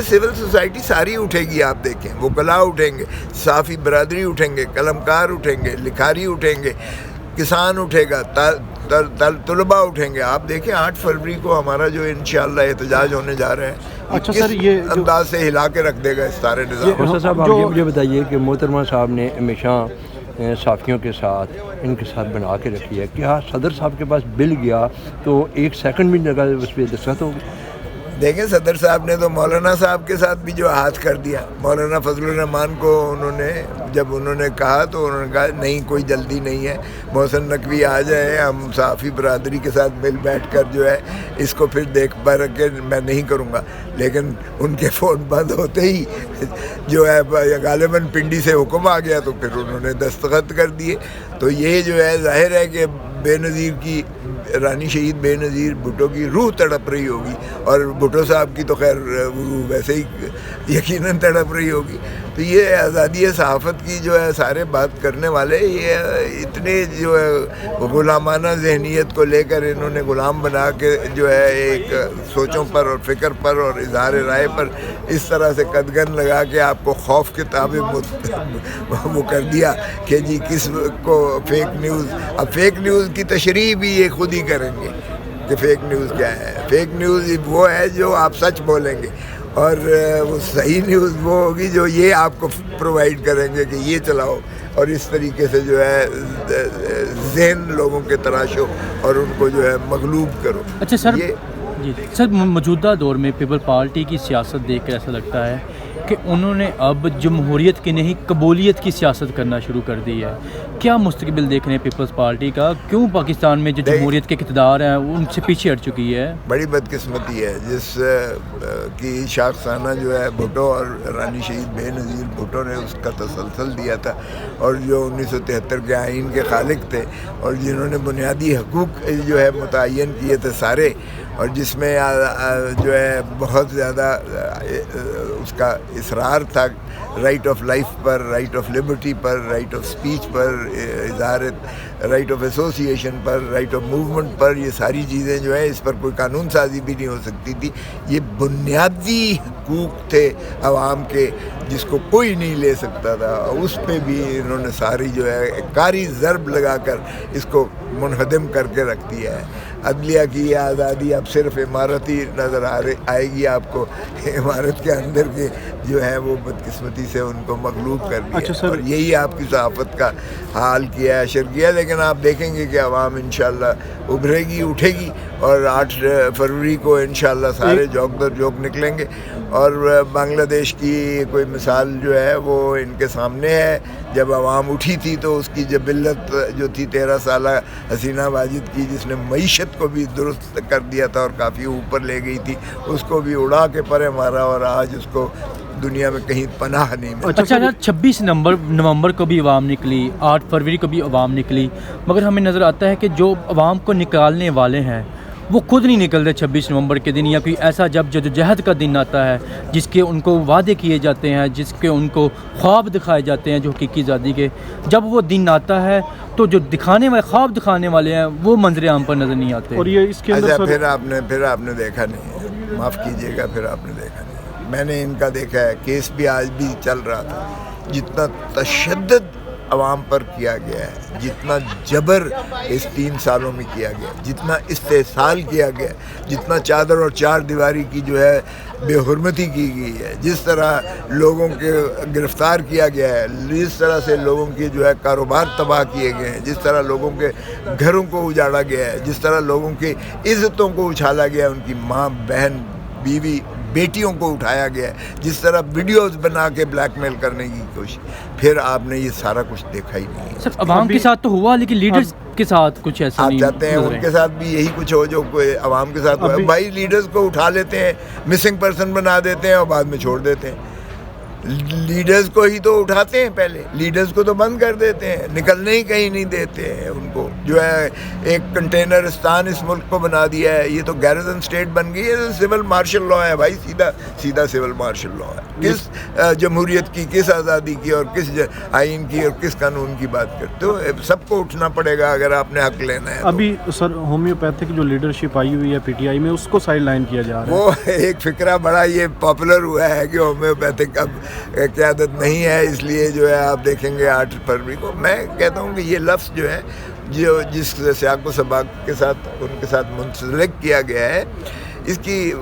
Civil society ساری اٹھے گی. آپ دیکھیں وکلاء اٹھیں گے, صحافی برادری اٹھیں گے, قلمکار اٹھیں گے, لکھاری اٹھیں گے, کسان اٹھے گا, طلباء اٹھیں گے. آپ دیکھیں 8 فروری کو ہمارا جو انشاءاللہ احتجاج ہونے جا رہا ہے, اچھا سر, یہ انداز سے ہلا کے رکھ دے گا اس سارے نظام. ڈاکٹر صاحب آپ یہ مجھے بتائیے کہ محترمہ صاحب نے ہمیشہ صحافیوں کے ساتھ ان کے ساتھ بنا کے رکھی ہے, کیا صدر صاحب کے پاس بل گیا تو 1 سیکنڈ بھی لگا اس پہ دستخط ہوگی؟ دیکھیں صدر صاحب نے تو مولانا صاحب کے ساتھ بھی جو ہاتھ کر دیا. مولانا فضل الرحمان کو جب انہوں نے کہا تو انہوں نے کہا نہیں کوئی جلدی نہیں ہے, محسن نقوی آ جائیں, ہم صحافی برادری کے ساتھ مل بیٹھ کر جو ہے اس کو پھر دیکھ پر کے میں نہیں کروں گا. لیکن ان کے فون بند ہوتے ہی جو ہے غالباً پنڈی سے حکم آ گیا تو پھر انہوں نے دستخط کر دیے. تو یہ جو ہے ظاہر ہے کہ بے نظیر کی رانی شہید بے نظیر بھٹو کی روح تڑپ رہی ہوگی, اور بھٹو صاحب کی تو خیر روح ویسے ہی یقیناً تڑپ رہی ہوگی. تو یہ آزادی صحافت کی جو ہے سارے بات کرنے والے یہ اتنے جو ہے غلامانہ ذہنیت کو لے کر انہوں نے غلام بنا کے جو ہے ایک سوچوں پر اور فکر پر اور اظہار رائے پر اس طرح سے قدغن لگا کے آپ کو خوف کے تابع وہ کر دیا کہ جی کس کو فیک نیوز. اب فیک نیوز کی تشریح بھی یہ خود ہی کریں گے کہ فیک نیوز کیا ہے. فیک نیوز وہ ہے جو آپ سچ بولیں گے, اور وہ صحیح نیوز وہ ہوگی جو یہ آپ کو پرووائڈ کریں گے کہ یہ چلاؤ, اور اس طریقے سے جو ہے ذہن لوگوں کے تراشو اور ان کو جو ہے مغلوب کرو. اچھا سر, جی سر, موجودہ دور میں پیپل پارٹی کی سیاست دیکھ کر ایسا لگتا ہے کہ انہوں نے اب جمہوریت کی نہیں قبولیت کی سیاست کرنا شروع کر دی ہے. کیا مستقبل دیکھ رہے ہیں پیپلز پارٹی کا؟ کیوں پاکستان میں جو جمہوریت کے اقتدار ہیں ان سے پیچھے ہٹ چکی ہے؟ بڑی بدقسمتی ہے جس کی شاخسانہ جو ہے بھٹو اور رانی شہید بے نظیر بھٹو نے اس کا تسلسل دیا تھا, اور جو 1973 کے آئین کے خالق تھے, اور جنہوں نے بنیادی حقوق جو ہے متعین کیے تھے سارے, اور جس میں جو ہے بہت زیادہ اس کا اصرار تھا رائٹ آف لائف پر, رائٹ آف لبرٹی پر, رائٹ آف سپیچ پر, اظہار رائٹ آف ایسوسیشن پر, رائٹ آف موومنٹ پر. یہ ساری چیزیں جو ہے اس پر کوئی قانون سازی بھی نہیں ہو سکتی تھی. یہ بنیادی حقوق تھے عوام کے جس کو کوئی نہیں لے سکتا تھا. اس پہ بھی انہوں نے ساری جو ہے کاری ضرب لگا کر اس کو منہدم کر کے رکھ دیا ہے. عدلیہ کی یہ آزادی اب صرف عمارتی نظر آئے گی آپ کو, عمارت کے اندر کے جو ہے وہ بدقسمتی سے ان کو مغلوب کر دیا. اچھا سر, اور یہی آپ کی صحافت کا حال کیا ہے, اشر کیا. لیکن آپ دیکھیں گے کہ عوام انشاءاللہ ابھرے گی, اٹھے گی, اور 8 فروری کو انشاءاللہ سارے جوک در جوک نکلیں گے. اور بنگلہ دیش کی کوئی مثال جو ہے وہ ان کے سامنے ہے. جب عوام اٹھی تھی تو اس کی جبلت جو تھی 13 سالہ حسینہ واجد کی, جس نے معیشت کو بھی درست کر دیا تھا اور کافی اوپر لے گئی تھی, اس کو بھی اڑا کے پرے مارا, اور آج اس کو دنیا میں کہیں پناہ نہیں ملتی. اچھا 26 نومبر کو بھی عوام نکلی, 8 فروری کو بھی عوام نکلی, مگر ہمیں نظر آتا ہے کہ جو عوام کو نکالنے والے ہیں وہ خود نہیں نکلتے 26 نومبر کے دن, یا کوئی ایسا جب جدوجہد کا دن آتا ہے جس کے ان کو وعدے کیے جاتے ہیں, جس کے ان کو خواب دکھائے جاتے ہیں جو حقیقی آزادی کے. جب وہ دن آتا ہے تو جو خواب دکھانے والے ہیں وہ منظر عام پر نظر نہیں آتے. اور یہ اس کے اندر پھر آپ نے دیکھا نہیں, معاف کیجیے گا, پھر آپ نے دیکھا نہیں. میں نے ان کا دیکھا ہے, کیس بھی آج بھی چل رہا تھا. جتنا تشدد عوام پر کیا گیا ہے, جتنا جبر اس 3 سالوں میں کیا گیا, جتنا استحصال کیا گیا, جتنا چادر اور چار دیواری کی جو ہے بے حرمتی کی گئی ہے, جس طرح لوگوں کے گرفتار کیا گیا ہے, جس طرح سے لوگوں کے جو ہے کاروبار تباہ کیے گئے ہیں, جس طرح لوگوں کے گھروں کو اجاڑا گیا ہے, جس طرح لوگوں کی عزتوں کو اچھالا گیا ہے, ان کی ماں, بہن, بیوی, بیٹیوں کو اٹھایا گیا ہے, جس طرح ویڈیوز بنا کے بلیک میل کرنے کی کوشش, پھر آپ نے یہ سارا کچھ دیکھا ہی نہیں ہے. سر عوام کے ساتھ تو ہوا, لیکن لیڈرز کے ساتھ کچھ ایسا نہیں. آپ چاہتے ہیں ان کے ساتھ بھی یہی کچھ ہو جو عوام کے ساتھ ہوا. بھائی لیڈرز کو اٹھا لیتے ہیں, مسنگ پرسن بنا دیتے ہیں اور بعد میں چھوڑ دیتے ہیں. لیڈرز کو ہی تو اٹھاتے ہیں پہلے، لیڈرز کو تو بند کر دیتے ہیں، نکلنے ہی کہیں نہیں دیتے ہیں ان کو، جو ہے ایک کنٹینرستان اس ملک کو بنا دیا ہے، یہ تو گیرزن اسٹیٹ بن گئی ہے، سول مارشل لا ہے بھائی، سیدھا سول مارشل لا ہے۔ کس جمہوریت کی، کس آزادی کی، اور کس آئین کی اور کس قانون کی بات کرتے ہو؟ سب کو اٹھنا پڑے گا اگر آپ نے حق لینا ہے۔ ابھی سر ہومیوپیتھک جو لیڈرشپ آئی ہوئی ہے پی ٹی آئی میں، اس کو سائڈ لائن کیا جا رہا ہے۔ وہ ایک فکرہ بڑا یہ پاپولر ہوا ہے کہ ہومیوپیتھک اب قیادت نہیں ہے، اس لیے جو ہے آپ دیکھیں گے 8 فروری کو۔ میں کہتا ہوں کہ یہ لفظ جو ہے، جو جس سیاق و سباق کے ساتھ ان کے ساتھ منسلک کیا گیا ہے، اس کی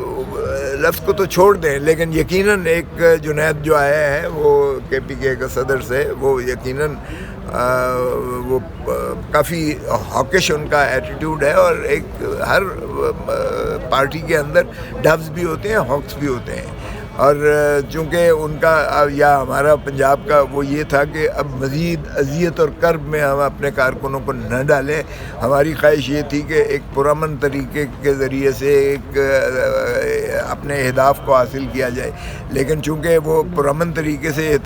لفظ کو تو چھوڑ دیں، لیکن یقیناً ایک جنید جو آیا ہے وہ کے پی کے کا صدر سے، وہ یقیناً وہ کافی ہاکش ان کا ایٹیٹیوڈ ہے، اور ایک ہر پارٹی کے اندر ڈوز بھی ہوتے ہیں، ہاکس بھی ہوتے ہیں، اور چونکہ ان کا یا ہمارا پنجاب کا وہ یہ تھا کہ اب مزید اذیت اور کرب میں ہم اپنے کارکنوں کو نہ ڈالیں۔ ہماری خواہش یہ تھی کہ ایک پرامن طریقے کے ذریعے سے ایک اپنے اہداف کو حاصل کیا جائے، لیکن چونکہ وہ پرامن طریقے سے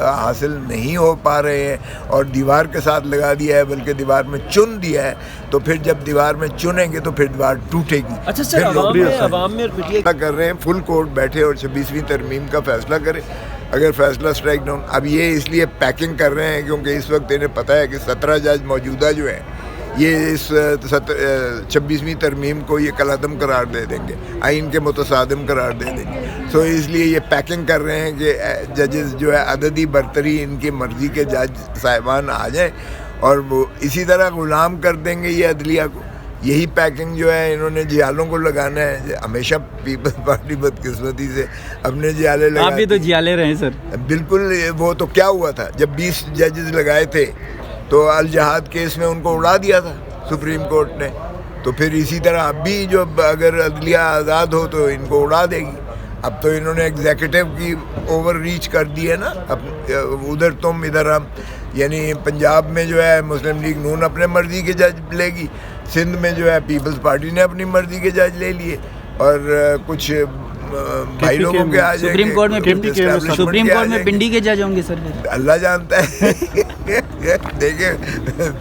حاصل نہیں ہو پا رہے ہیں اور دیوار کے ساتھ لگا دیا ہے، بلکہ دیوار میں چن دیا ہے، تو پھر جب دیوار میں چنیں گے تو پھر دیوار ٹوٹے گی۔ اچھا سر، عوام میں کر رہے ہیں فل کورٹ بیٹھے اور 26ویں ترمیم کا فیصلہ کریں، اگر فیصلہ اسٹرائک ڈاؤن۔ اب یہ اس لیے پیکنگ کر رہے ہیں کیونکہ اس وقت انہیں پتہ ہے کہ 17 جج موجودہ جو ہیں یہ اس 26ویں ترمیم کو یہ کالعدم قرار دے دیں گے، آئین کے متصادم قرار دے دیں گے، سو اس لیے یہ پیکنگ کر رہے ہیں کہ ججز جو ہے عددی برتری ان کی مرضی کے جج صاحبان آ جائیں اور وہ اسی طرح غلام کر دیں گے یہ عدلیہ کو۔ یہی پیکنگ جو ہے انہوں نے جیالوں کو لگانا ہے، ہمیشہ پیپلز پارٹی بدقسمتی سے اپنے جیالے لگا، آپ بھی تو جیالے رہے سر۔ بالکل، وہ تو کیا ہوا تھا جب 20 ججز لگائے تھے تو الجہاد کیس میں ان کو اڑا دیا تھا سپریم کورٹ نے، تو پھر اسی طرح اب بھی جو اگر عدلیہ آزاد ہو تو ان کو اڑا دے گی۔ اب تو انہوں نے ایگزیکٹو کی اوور ریچ کر دی ہے نا، ادھر تم ادھر ہم، یعنی پنجاب میں جو ہے مسلم لیگ نون اپنے مرضی کے جج لے گی، سندھ میں جو ہے پیپلز پارٹی نے اپنی مرضی کے جج لے لیے، اور کچھ بھائی لوگوں کے آ جائیں گے سپریم کورٹ میں پنڈی کے جج ہوں گے سر، اللہ جانتا ہے۔ دیکھیں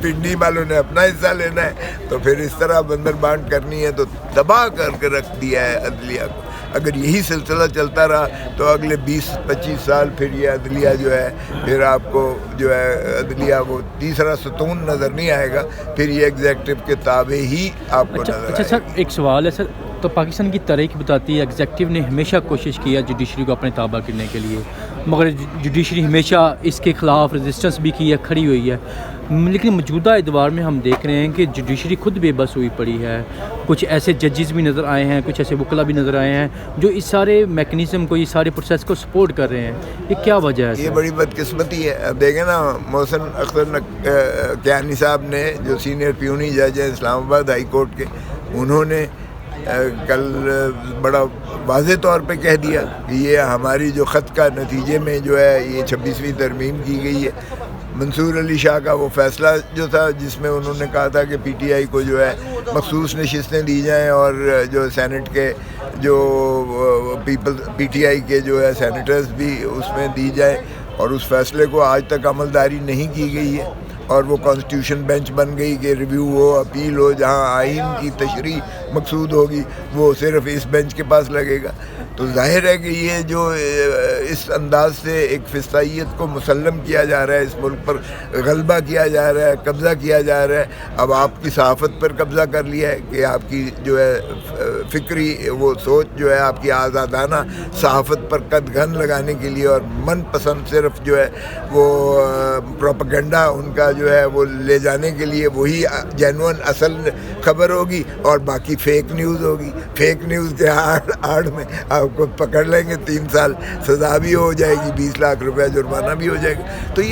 پنڈی والوں نے اپنا حصہ لینا ہے، تو پھر اس طرح بندر بانٹ کرنی ہے، تو تباہ کر کے رکھ دیا ہے عدلیہ کو۔ اگر یہی سلسلہ چلتا رہا تو اگلے 20-25 سال پھر یہ عدلیہ جو ہے، پھر آپ کو جو ہے عدلیہ وہ تیسرا ستون نظر نہیں آئے گا، پھر یہ ایگزیکٹو کے تابع ہی آپ کو نظر آئے گا۔ اچھا سر، ایک سوال ہے سر، تو پاکستان کی تاریخ بتاتی ہے ایگزیکٹو نے ہمیشہ کوشش کیا جوڈیشری کو اپنے تابع کرنے کے لیے، مگر جوڈیشری ہمیشہ اس کے خلاف ریزسٹنس بھی کی ہے، کھڑی ہوئی ہے، لیکن موجودہ ادوار میں ہم دیکھ رہے ہیں کہ جوڈیشری خود بے بس ہوئی پڑی ہے۔ کچھ ایسے ججز بھی نظر آئے ہیں، کچھ ایسے وکلا بھی نظر آئے ہیں جو اس سارے میکنزم کو، اس سارے پروسیس کو سپورٹ کر رہے ہیں، یہ کیا وجہ ہے؟ یہ بڑی بدقسمتی ہے۔ اب دیکھیں نا، محسن اختر کیانی صاحب نے جو سینئر پیونی جج ہیں اسلام آباد ہائی کورٹ کے، انہوں نے کل بڑا واضح طور پہ کہہ دیا کہ یہ ہماری جو خط کا نتیجے میں جو ہے یہ 26ویں ترمیم کی گئی ہے۔ منصور علی شاہ کا وہ فیصلہ جو تھا جس میں انہوں نے کہا تھا کہ پی ٹی آئی کو جو ہے مخصوص نشستیں دی جائیں، اور جو سینٹ کے جو پی ٹی آئی کے جو ہے سینیٹرز بھی اس میں دی جائیں، اور اس فیصلے کو آج تک عملداری نہیں کی گئی ہے، اور وہ کانسٹیٹیوشن بینچ بن گئی کہ ریویو ہو، اپیل ہو، جہاں آئین کی تشریح مقصود ہوگی وہ صرف اس بینچ کے پاس لگے گا۔ تو ظاہر ہے کہ یہ جو اس انداز سے ایک فسطائیت کو مسلم کیا جا رہا ہے، اس ملک پر غلبہ کیا جا رہا ہے، قبضہ کیا جا رہا ہے، اب آپ کی صحافت پر قبضہ کر لیا ہے کہ آپ کی جو ہے فکری وہ سوچ جو ہے آپ کی آزادانہ صحافت پر قدغن لگانے کے لیے، اور من پسند صرف جو ہے وہ پروپیگنڈا ان کا جو ہے وہ لے جانے کے لیے وہی جینون اصل خبر ہوگی، اور باقی فیک نیوز ہوگی۔ فیک نیوز کے آڑ میں آپ کو پکڑ لیں گے، 3 سال سزا بھی ہو جائے گی، 20 لاکھ روپے جرمانہ بھی ہو جائے گا۔ تو یہ